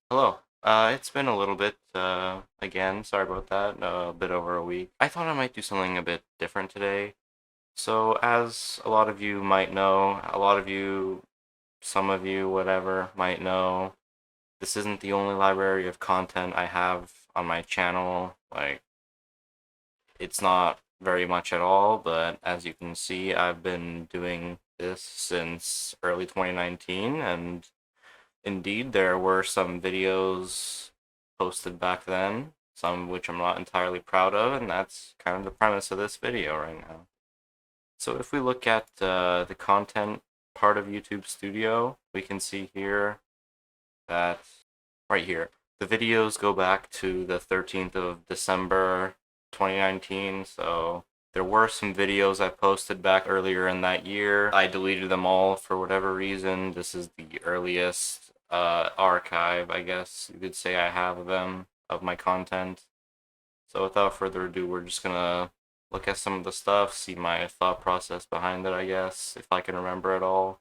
Hello. It's been a little bit, again, sorry about that, a bit over a week. I thought I might do something a bit different today. So, as a lot of you might know, a lot of you, some of you, whatever, might know, this isn't the only library of content I have on my channel. Like, it's not very much at all, but as you can see, I've been doing this since early 2019, and indeed, there were some videos posted back then, some of which I'm not entirely proud of, and that's kind of the premise of this video right now. So if we look at the content part of YouTube Studio, we can see here that, right here, the videos go back to the 13th of December 2019, so there were some videos I posted back earlier in that year. I deleted them all for whatever reason. This is the earliest archive, I guess you could say I have of them, of my content. So without further ado, we're just gonna look at some of the stuff, see my thought process behind it, I guess, if I can remember it all,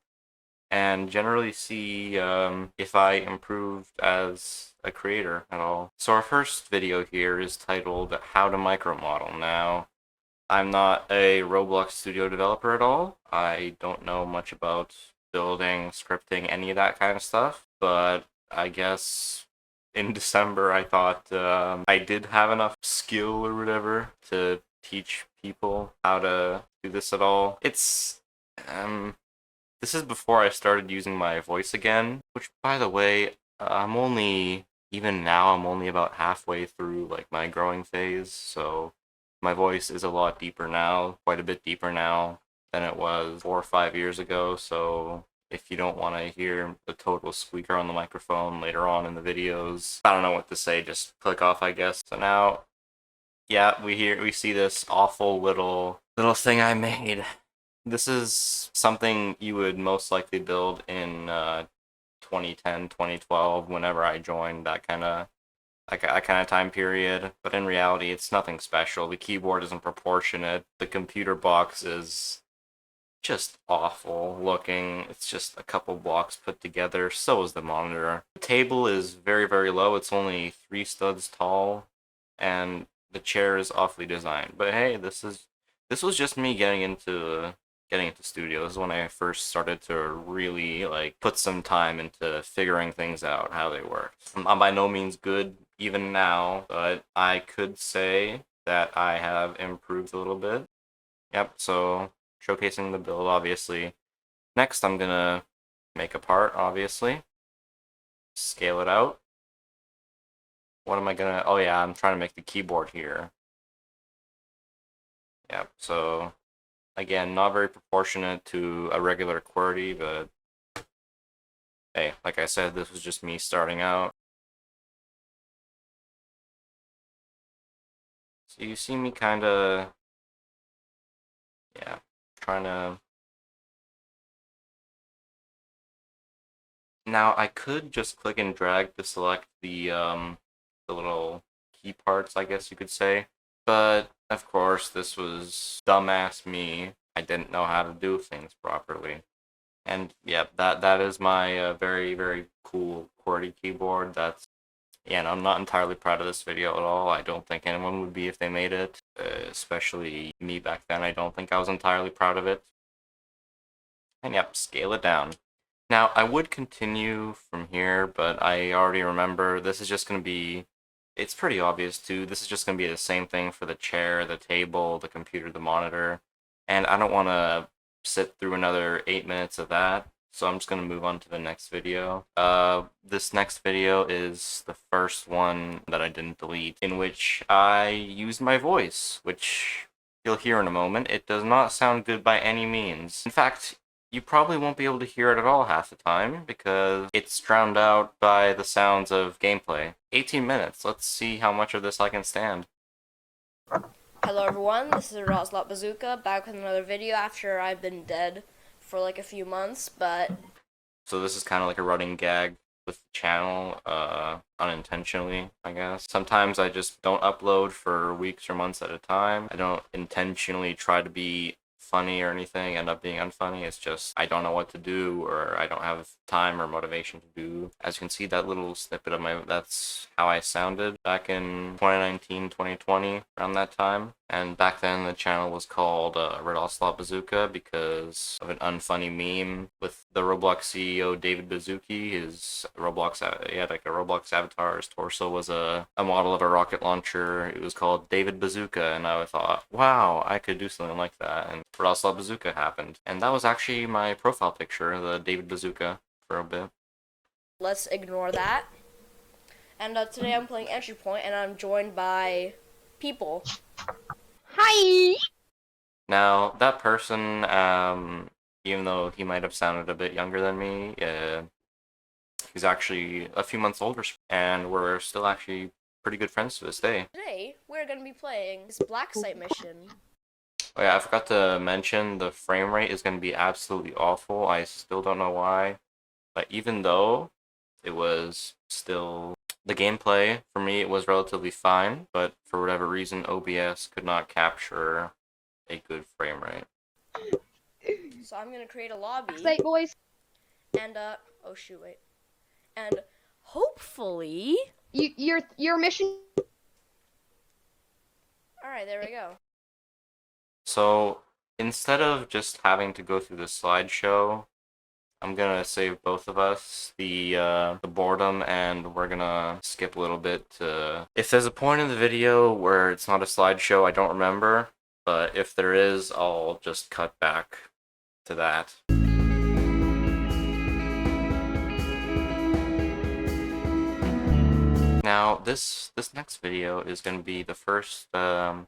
and generally see if I improved as a creator at all. So our first video here is titled How to Micromodel. Now, I'm not a Roblox studio developer at all. I don't know much about building, scripting, any of that kind of stuff, but I guess in December I thought I did have enough skill or whatever to teach people how to do this at all. Um, this is before I started using my voice again, which, by the way, even now, I'm only about halfway through, like, my growing phase, so my voice is a lot deeper now, quite a bit deeper now than it was 4 or 5 years ago, so if you don't want to hear the total squeaker on the microphone later on in the videos, I don't know what to say, just click off, I guess. So now, yeah, we see this awful little thing I made. This is something you would most likely build in 2010, 2012, whenever I joined that kind of time period. But in reality, it's nothing special. The keyboard isn't proportionate. The computer box is just awful looking. It's just a couple blocks put together. So is the monitor. The table is very, very low. It's only 3 studs tall, and the chair is awfully designed. But hey, this was just me getting into studio. This is when I first started to really like put some time into figuring things out, how they worked. I'm by no means good even now, but I could say that I have improved a little bit. Yep, so showcasing the build, obviously. Next, I'm gonna make a part, obviously. Scale it out. What am I gonna... Oh yeah, I'm trying to make the keyboard here. Yep, so again, not very proportionate to a regular QWERTY, but hey, like I said, this was just me starting out. So you see me kinda, yeah, trying to... Now, I could just click and drag to select the little key parts, I guess you could say. But, of course, this was dumbass me. I didn't know how to do things properly. And, yeah, that is my very, very cool QWERTY keyboard. Yeah, and I'm not entirely proud of this video at all. I don't think anyone would be if they made it, especially me back then. I don't think I was entirely proud of it. And yep, scale it down. Now, I would continue from here, but I already remember this is just going to be... It's pretty obvious, too. This is just going to be the same thing for the chair, the table, the computer, the monitor. And I don't want to sit through another 8 minutes of that, so I'm just going to move on to the next video. This next video is the first one that I didn't delete, in which I used my voice, which you'll hear in a moment. It does not sound good by any means. In fact, you probably won't be able to hear it at all half the time, because it's drowned out by the sounds of gameplay. 18 minutes, let's see how much of this I can stand. Hello everyone, this is Roslot Bazooka, back with another video after I've been dead for like a few months, but... So this is kind of like a running gag with the channel, unintentionally, I guess. Sometimes I just don't upload for weeks or months at a time. I don't intentionally try to be funny or anything end up being unfunny. It's just I don't know what to do or I don't have time or motivation to do. As you can see, that little snippet of that's how I sounded back in 2019, 2020, around that time. And back then the channel was called Red Ocelot Bazooka because of an unfunny meme with the Roblox CEO David Baszucki. His he had like a Roblox avatar. His torso was a model of a rocket launcher. It was called David Bazooka, and I thought, wow, I could do something like that. And Red Ocelot Bazooka happened, and that was actually my profile picture, the David Bazooka, for a bit. Let's ignore that. And today I'm playing Entry Point, and I'm joined by people. Hi! Now, that person, even though he might have sounded a bit younger than me, he's actually a few months older, and we're still actually pretty good friends to this day. Today we're going to be playing this Black Site mission. Oh yeah, I forgot to mention the frame rate is going to be absolutely awful. I still don't know why, but even though it was still the gameplay for me, it was relatively fine, but for whatever reason, OBS could not capture a good frame rate. So I'm going to create a lobby. Site boys. And oh shoot, wait. And hopefully, Your mission. all right, there we go. So instead of just having to go through the slideshow, I'm gonna save both of us the boredom, and we're gonna skip a little bit to. If there's a point in the video where it's not a slideshow, I don't remember, but if there is, I'll just cut back to that. Now, this next video is going to be the first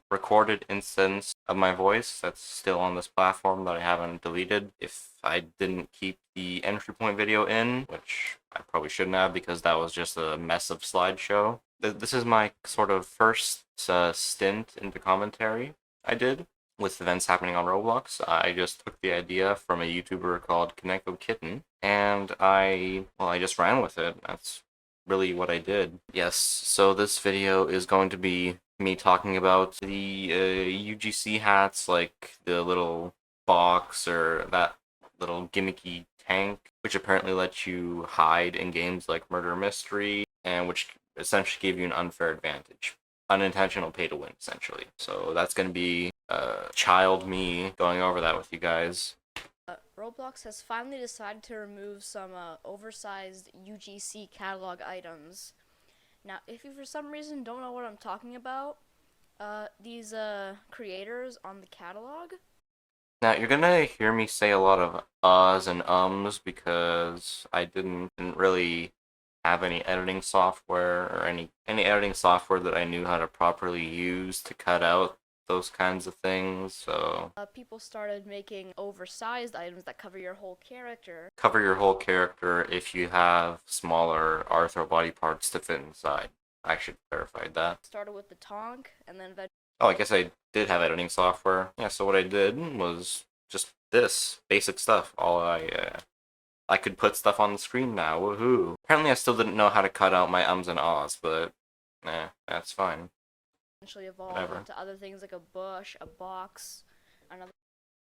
recorded instance of my voice that's still on this platform that I haven't deleted. If I didn't keep the entry point video in, which I probably shouldn't have because that was just a mess of slideshow. This is my sort of first stint into commentary I did with events happening on Roblox. I just took the idea from a YouTuber called Kaneko Kitten, and I just ran with it. That's really what I did. Yes, so this video is going to be me talking about the UGC hats, like the little box or that little gimmicky tank, which apparently lets you hide in games like Murder Mystery, and which essentially gave you an unfair advantage. Unintentional pay to win, essentially. So that's going to be child me going over that with you guys. Roblox has finally decided to remove some oversized UGC catalog items. Now, if you for some reason don't know what I'm talking about, these creators on the catalog. Now, you're gonna hear me say a lot of uhs and ums because I didn't really have any editing software or any editing software that I knew how to properly use to cut out those kinds of things, so People started making oversized items that cover your whole character. Cover your whole character if you have smaller arthro body parts to fit inside. I should clarify that. Started with the tonk, and then Oh, I guess I did have editing software. Yeah, so what I did was just this basic stuff. I could put stuff on the screen now. Woohoo! Apparently, I still didn't know how to cut out my ums and ahs, but that's fine. eventually evolved Whatever. into other things like a bush, a box, another.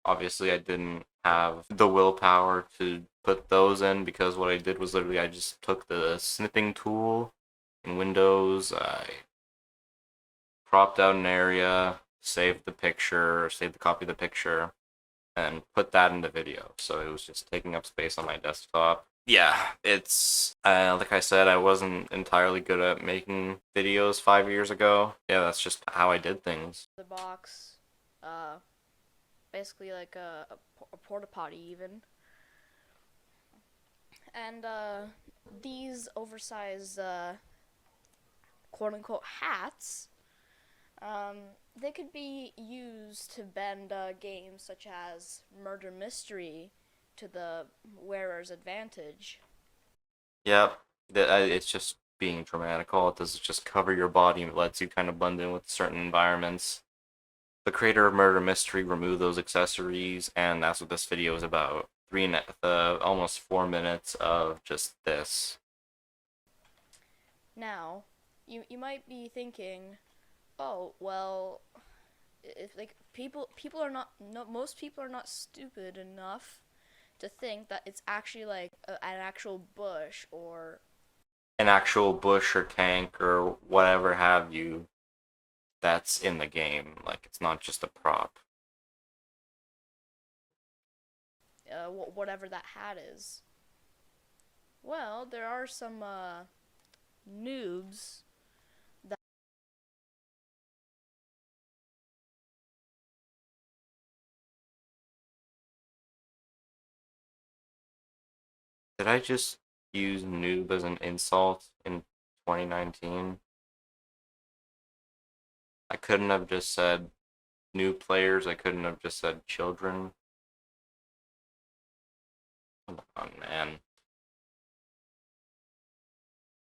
Obviously, I didn't have the willpower to put those in because what I did was literally I just took the snipping tool in Windows, I cropped out an area, saved the picture, saved the copy of the picture, and put that in the video. So it was just taking up space on my desktop. Yeah, it's, like I said, I wasn't entirely good at making videos 5 years ago. Yeah, that's just how I did things. The box, basically like a porta potty even. And these oversized quote unquote hats, they could be used to bend games such as Murder Mystery to the wearer's advantage. Yep, it's just being dramatic. All it does is just cover your body and it lets you kind of blend in with certain environments. The creator of Murder Mystery removed those accessories, and that's what this video is about. Almost 4 minutes of just this. Now, you might be thinking, oh, well, if like people are not no, most people are not stupid enough to think that it's actually like an actual bush or An actual bush or tank or whatever have you that's in the game. Like it's not just a prop. whatever that hat is. Well, there are some noobs that Did I just use noob as an insult in 2019? I couldn't have just said new players. I couldn't have just said children. Come on, man.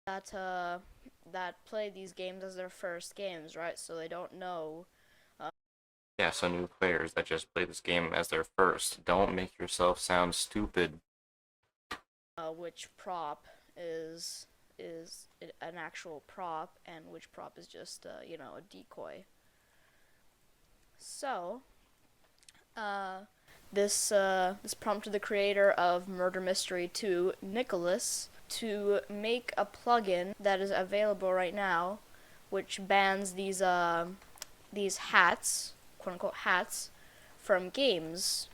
that uh that play these games as their first games, right? So they don't know Yeah, so new players that just play this game as their first. Don't make yourself sound stupid. which prop is is an actual prop and which prop is just a decoy. So, this prompted the creator of Murder Mystery 2, Nicholas, to make a plugin that is available right now, which bans these hats, quote unquote hats, from games,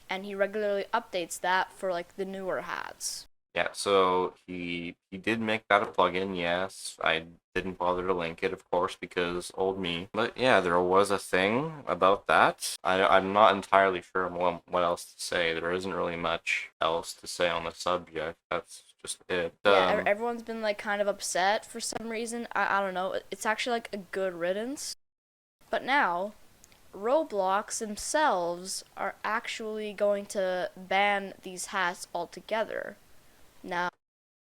and he regularly updates that for like the newer hats. Yeah, so he did make that a plugin, yes. I didn't bother to link it, of course, because old me. But yeah, there was a thing about that. I'm not entirely sure what else to say. There isn't really much else to say on the subject. That's just it. Yeah, everyone's been like kind of upset for some reason. I don't know. It's actually like a good riddance. But now, Roblox themselves are actually going to ban these hats altogether. Now,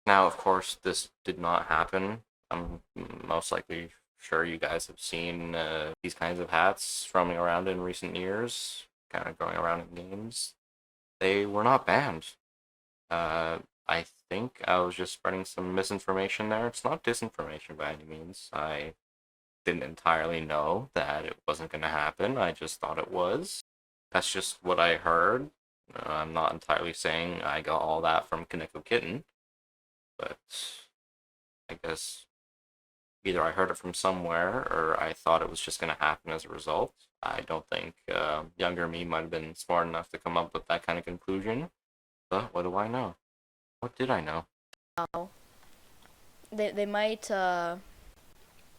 Now, of course, this did not happen. I'm most likely sure you guys have seen these kinds of hats roaming around in recent years, kind of going around in games. They were not banned. Uh, I think I was just spreading some misinformation there. It's not disinformation by any means. I didn't entirely know that it wasn't going to happen. I just thought it was. That's just what I heard. I'm not entirely saying I got all that from Kaneko Kitten, but I guess either I heard it from somewhere or I thought it was just going to happen as a result. I don't think younger me might have been smart enough to come up with that kind of conclusion. But what do I know? What did I know? they they might uh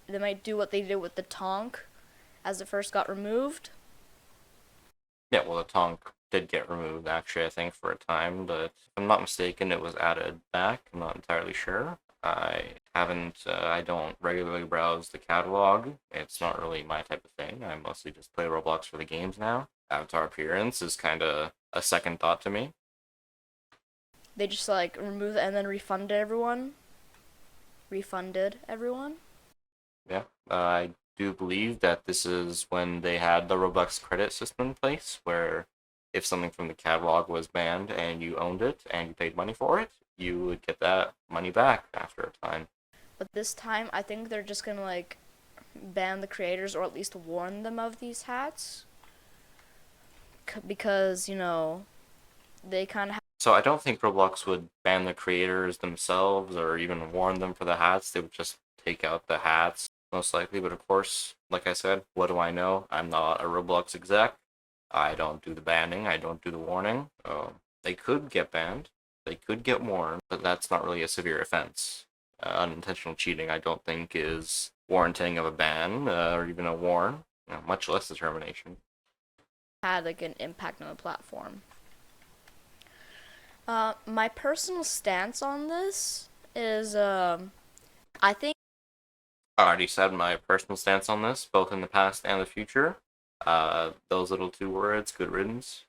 they might do what they did with the Tonk as it first got removed. Yeah, well, the tonk did get removed, actually, I think, for a time, but if I'm not mistaken, it was added back. I'm not entirely sure. I don't regularly browse the catalog. It's not really my type of thing. I mostly just play Roblox for the games now. Avatar appearance is kind of a second thought to me. They just like removed it and then refunded everyone. Refunded everyone. Yeah, I do believe that this is when they had the Roblox credit system in place, where if something from the catalog was banned and you owned it and you paid money for it, you would get that money back after a time. But this time, I think they're just gonna like ban the creators or at least warn them of these hats because they kind of So I don't think Roblox would ban the creators themselves or even warn them for the hats. They would just take out the hats, most likely. But of course, like I said, what do I know? I'm not a Roblox exec. I don't do the banning. I don't do the warning. They could get banned. They could get warned, but that's not really a severe offense. Unintentional cheating, I don't think, is warranting of a ban or even a warn, much less a termination. had like an impact on the platform. My personal stance on this is, I think I already said my personal stance on this, both in the past and the future. Those little two words, good riddance.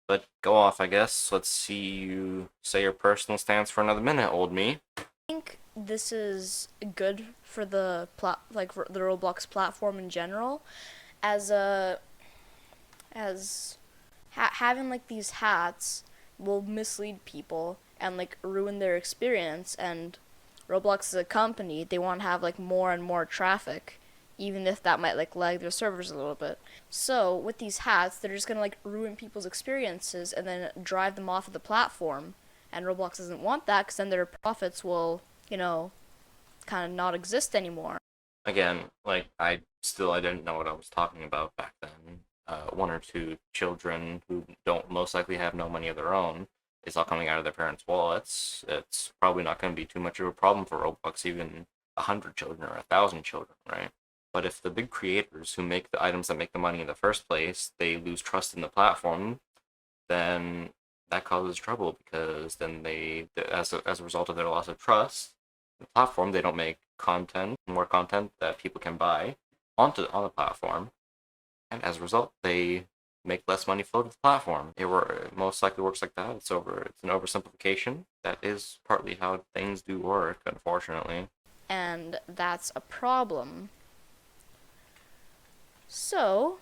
But go off, I guess. Let's see you say your personal stance for another minute, old me. this is good for the like for the Roblox platform in general, as a as having like these hats will mislead people and like ruin their experience. And Roblox is a company; they want to have like more and more traffic even if that might like lag their servers a little bit. So with these hats, they're just gonna like ruin people's experiences and then drive them off of the platform. And Roblox doesn't want that because then their profits will, kind of not exist anymore. Again, like I didn't know what I was talking about back then. One or two children who don't most likely have no money of their own. It's all coming out of their parents' wallets. It's probably not going to be too much of a problem for Roblox, even 100 children or 1,000 children, right? But if the big creators who make the items that make the money in the first place, they lose trust in the platform, then that causes trouble because then as a result of their loss of trust, the platform, they don't make more content that people can buy on the platform, and as a result, they make less money flow to the platform. It most likely works like that. It's an oversimplification. That is partly how things do work, unfortunately. And that's a problem. So,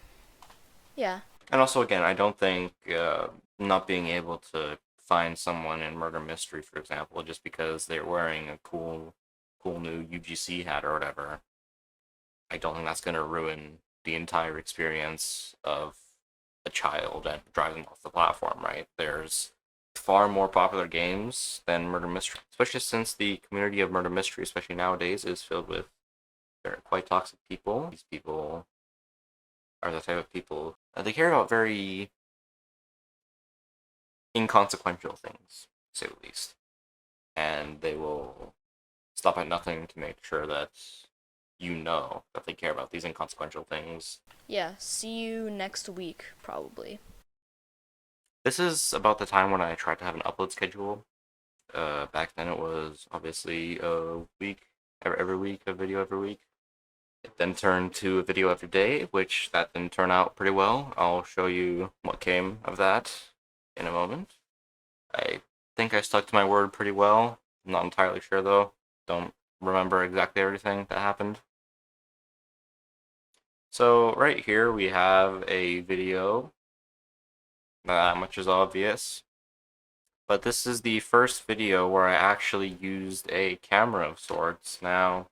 yeah. And also, again, I don't think not being able to find someone in murder mystery, for example, just because they're wearing a cool new UGC hat or whatever, I don't think that's going to ruin the entire experience of a child and drive them off the platform, right? There's far more popular games than murder mystery, especially since the community of murder mystery, especially nowadays, is filled with very quite toxic people. These people are the type of people they care about very inconsequential things, to say the least, and they will stop at nothing to make sure that you know that they care about these inconsequential things. Yeah, see you next week, probably. This is about the time when I tried to have an upload schedule. Back then it was obviously a week, every week, a video every week. It then turned to a video every day, which that didn't turn out pretty well. I'll show you what came of that in a moment. I think I stuck to my word pretty well. I'm not entirely sure though. Don't remember exactly everything that happened. So right here we have a video. Not that much is obvious. But this is the first video where I actually used a camera of sorts. Now,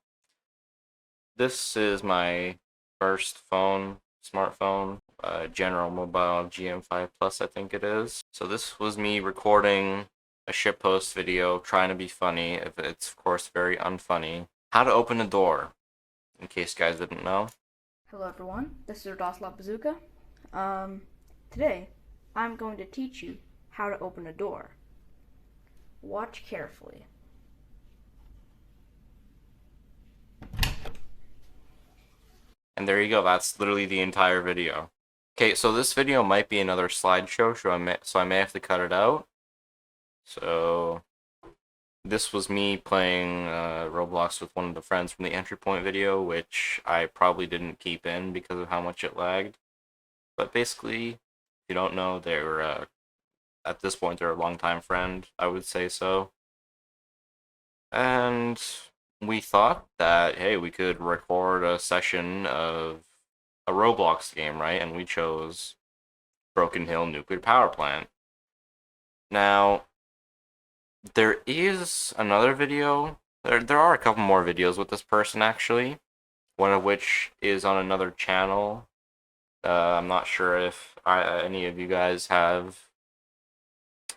this is my first smartphone, General Mobile GM5 Plus, I think it is. So this was me recording a shitpost video, trying to be funny. It's of course very unfunny. How to open a door, in case you guys didn't know. Hello everyone, this is Radoslav Bazooka. Today, I'm going to teach you how to open a door. Watch carefully. And there you go, that's literally the entire video. Okay, so this video might be another slideshow, so I may have to cut it out. So, this was me playing Roblox with one of the friends from the entry point video, which I probably didn't keep in because of how much it lagged. But basically, if you don't know, they're, at this point, they're a longtime friend, I would say so. And we thought that, hey, we could record a session of a Roblox game, right? And we chose Broken Hill Nuclear Power Plant. Now, there is another video. There are a couple more videos with this person, actually. One of which is on another channel. I'm not sure if any of you guys have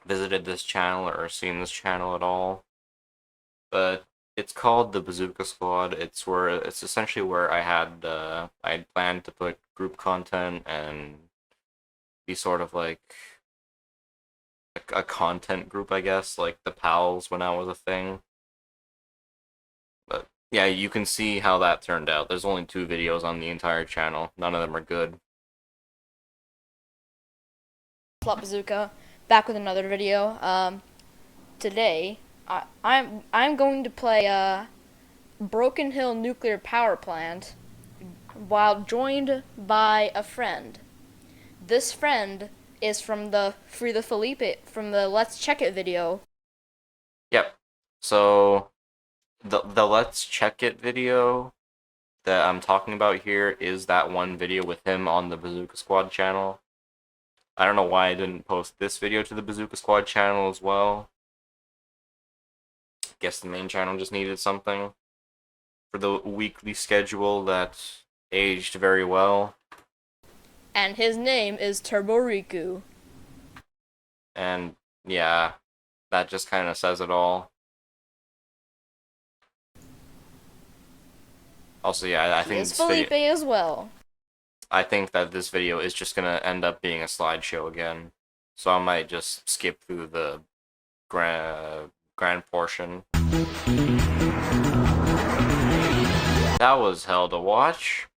visited this channel or seen this channel at all. But it's called the Bazooka Squad. It's essentially where I had planned to put group content and be sort of like a content group, I guess, like the pals when that was a thing. But yeah, you can see how that turned out. There's only 2 videos on the entire channel. None of them are good. Slot Bazooka, back with another video. Today, I'm going to play Broken Hill Nuclear Power Plant while joined by a friend. This friend is from the Free the Felipe from the Let's Check It video. Yep. So the Let's Check It video that I'm talking about here is that one video with him on the Bazooka Squad channel. I don't know why I didn't post this video to the Bazooka Squad channel as well. Guess the main channel just needed something for the weekly schedule that aged very well. And his name is Turboriku. And yeah, that just kind of says it all. Also, yeah, I He think is this video, Felipe as well. I think that this video is just gonna end up being a slideshow again. So I might just skip through the grand portion. That was hell to watch.